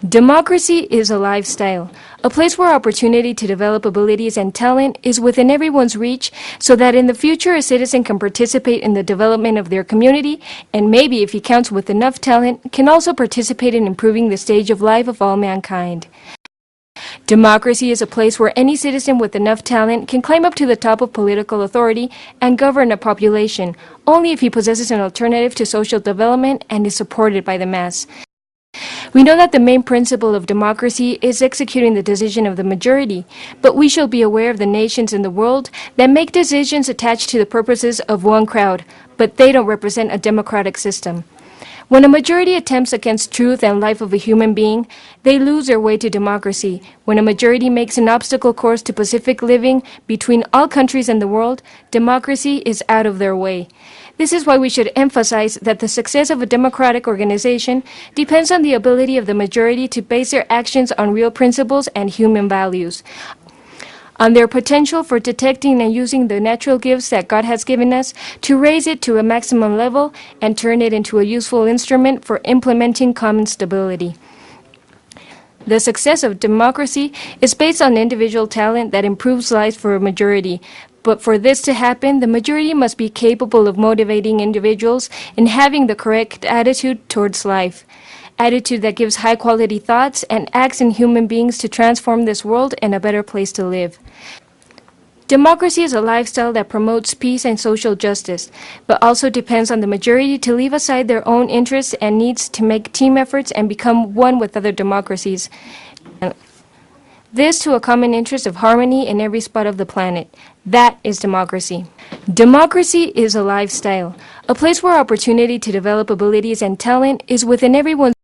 Democracy is a lifestyle, a place where opportunity to develop abilities and talent is within everyone's reach so that in the future a citizen can participate in the development of their community and maybe, if he counts with enough talent, can also participate in improving the stage of life of all mankind. Democracy is a place where any citizen with enough talent can climb up to the top of political authority and govern a population, only if he possesses an alternative to social development and is supported by the mass. We know that the main principle of democracy is executing the decision of the majority, but we shall be aware of the nations in the world that make decisions attached to the purposes of one crowd, but they don't represent a democratic system. When a majority attempts against truth and life of a human being, they lose their way to democracy. When a majority makes an obstacle course to pacific living between all countries in the world, democracy is out of their way. This is why we should emphasize that the success of a democratic organization depends on the ability of the majority to base their actions on real principles and human values, on their potential for detecting and using the natural gifts that God has given us to raise it to a maximum level and turn it into a useful instrument for implementing common stability. The success of democracy is based on individual talent that improves lives for a majority. But for this to happen, the majority must be capable of motivating individuals and having the correct attitude towards life. Attitude that gives high-quality thoughts and acts in human beings to transform this world in a better place to live. Democracy is a lifestyle that promotes peace and social justice, but also depends on the majority to leave aside their own interests and needs to make team efforts and become one with other democracies. This to a common interest of harmony in every spot of the planet. That is democracy. Democracy is a lifestyle, a place where opportunity to develop abilities and talent is within everyone's